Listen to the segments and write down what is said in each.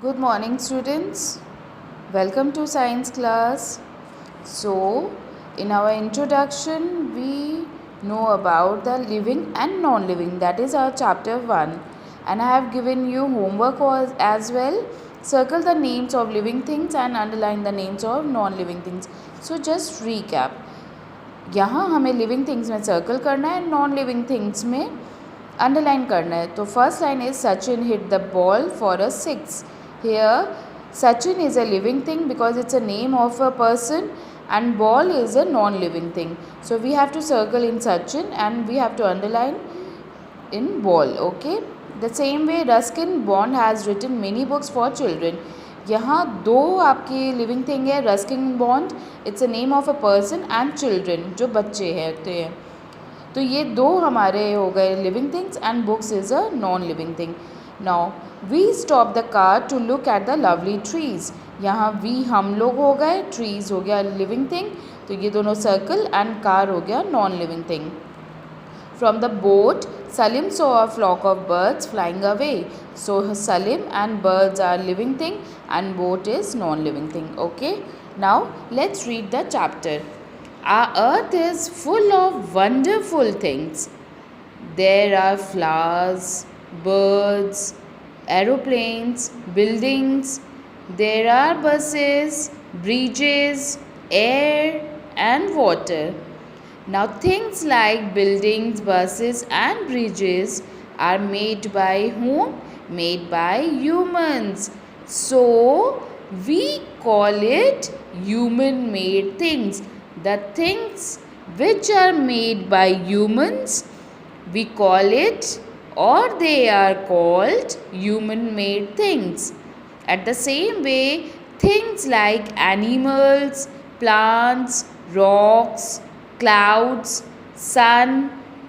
Good morning, students. Welcome to science class. So, in our introduction, we know about the living and non living. That is our chapter 1. And I have given you homework as well. Circle the names of living things and underline the names of non living things. So, just recap. यहाँ हमें living things में circle करना है, non living things में underline करना है. तो first line is Sachin hit the ball for a 6. Here Sachin is a living thing because it's a name of a person and ball is a non-living thing. So we have to circle in Sachin and we have to underline in ball. Okay, the same way Ruskin Bond has written many books for children. यहाँ दो आपकी living thing है. Ruskin Bond it's a name of a person and children, जो बच्चे हैं. तो ये दो हमारे हो गए living things and books is a non living thing. Now we stop the car to look at the lovely trees. यहाँ वी हम लोग हो गए, ट्रीज़ हो गया लिविंग थिंग. तो ये दोनों सर्कल एंड कार हो गया non living thing. From the boat, Salim saw a flock of birds flying away. So Salim and birds are living thing and boat is non-living thing. Okay. Now let's read the chapter. Our earth is full of wonderful things. There are flowers, birds, aeroplanes, buildings. There are buses, bridges, air and water. Now things like buildings, buses and bridges are made by whom? Made by humans. So we call it human made things. The things which are made by humans, we call it or they are called human made things. At the same way, things like animals, plants, rocks, clouds, sun,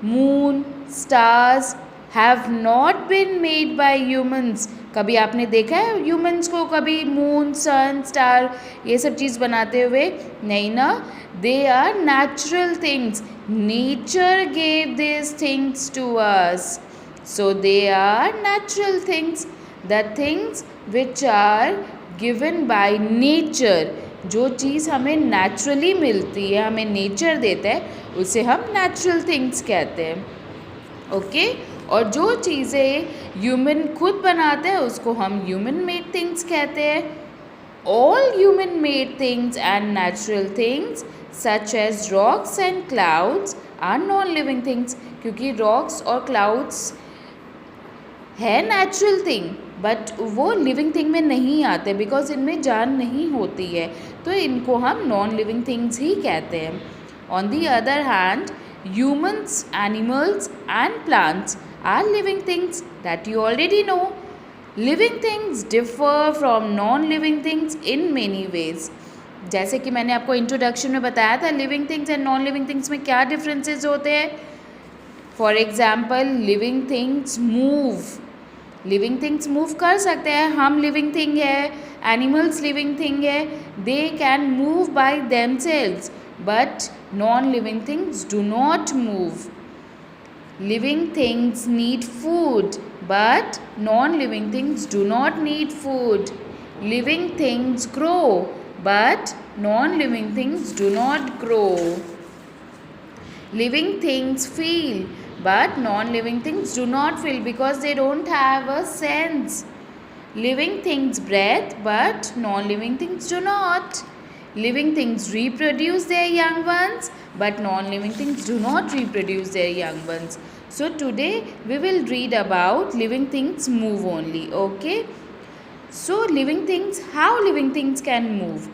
moon, stars have not been made by humans. कभी आपने देखा है humans को कभी moon, सन, star ये सब चीज़ बनाते हुए? नहीं ना. They are natural things. Nature gave this things to us. So they are natural things. The things which are given by nature, जो चीज़ हमें नेचुरली मिलती है, हमें नेचर देता है, उसे हम नेचुरल थिंग्स कहते हैं. ओके. और जो चीज़ें ह्यूमन खुद बनाते हैं उसको हम ह्यूमन मेड थिंग्स कहते हैं. All human made things and natural things such as rocks and clouds are non living things. क्योंकि रॉक्स और क्लाउड्स है नेचुरल थिंग बट वो लिविंग थिंग में नहीं आते बिकॉज इनमें जान नहीं होती है, तो इनको हम नॉन लिविंग थिंग्स ही कहते हैं. On the other hand, humans, animals and plants are living things that you already know. Living things differ from non living things in many ways. जैसे कि मैंने आपको इंट्रोडक्शन में बताया था, living things and non living things में क्या differences होते हैं. For example, living things move. Living things move कर सकते हैं. हम लिविंग थिंग है, एनिमल्स लिविंग थिंग है, they can move by themselves. But non living things do not move. Living things need food but non living things do not need food. Living things grow but non living things do not grow. Living things feel but non-living things do not feel because they don't have a sense. Living things breathe but non-living things do not. Living things reproduce their young ones but non-living things do not reproduce their young ones. So today we will read about living things move only. Okay, so living things, how living things can move.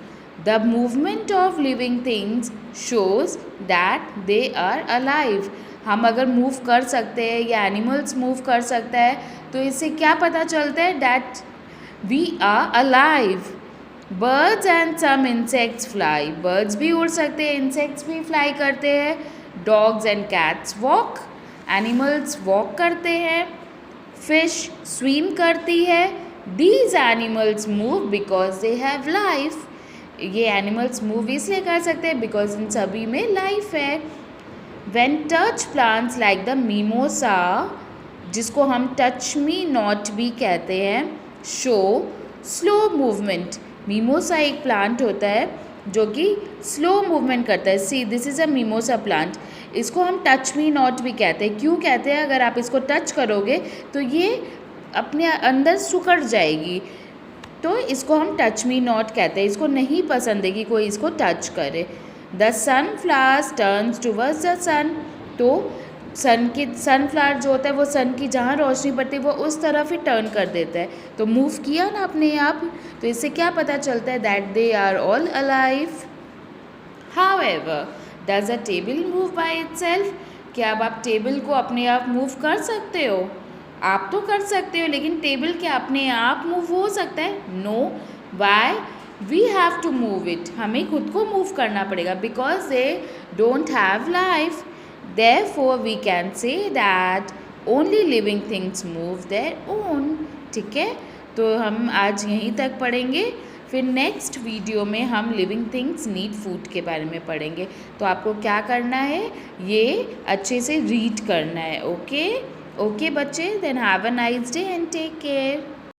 The movement of living things shows that they are alive. हम अगर move कर सकते हैं या animals move कर सकता है तो इससे क्या पता चलता है? That we are alive. Birds and some insects fly. Birds भी उड़ सकते हैं, इंसेक्ट्स भी फ्लाई करते हैं. Dogs and cats walk. Animals walk करते हैं. फिश स्विम करती है. These animals move because they have life. ये एनिमल्स मूव इसलिए कर सकते हैं बिकॉज इन सभी में लाइफ है. When touch plants like the mimosa, जिसको हम टच मी नॉट भी कहते हैं, शो स्लो मूवमेंट। मीमोसा एक प्लांट होता है जो कि स्लो मूवमेंट करता है। See this is a mimosa plant. इसको हम टच मी नॉट भी कहते हैं। क्यों कहते हैं? अगर आप इसको टच करोगे तो ये अपने अंदर सिकुड़ जाएगी, तो इसको हम टच मी नॉट कहते हैं। इसको नहीं पसंद है कि कोई इसको टच करे। The sunflowers turns towards the sun. तो सनफ्लावर जो होता है वो सन की जहाँ रोशनी पड़ती है वो उस तरफ ही टर्न कर देता है। तो मूव किया ना अपने आप, तो इससे क्या पता चलता है? That they are all alive. However, does a table move by itself? क्या अब आप टेबल को अपने आप मूव कर सकते हो? आप तो कर सकते हो, लेकिन टेबल क्या अपने आप मूव हो सकता है? No. Why? We have to move it. हमें खुद को मूव करना पड़ेगा, because they don't have life. Therefore, we can say that only living things move their own। ठीक है, तो हम आज यहीं तक पढ़ेंगे। फिर नेक्स्ट वीडियो में हम लिविंग थिंग्स नीड फूड के बारे में पढ़ेंगे। तो आपको क्या करना है, ये अच्छे से रीड करना है। ओके ओके बच्चे, then have a nice day and take care.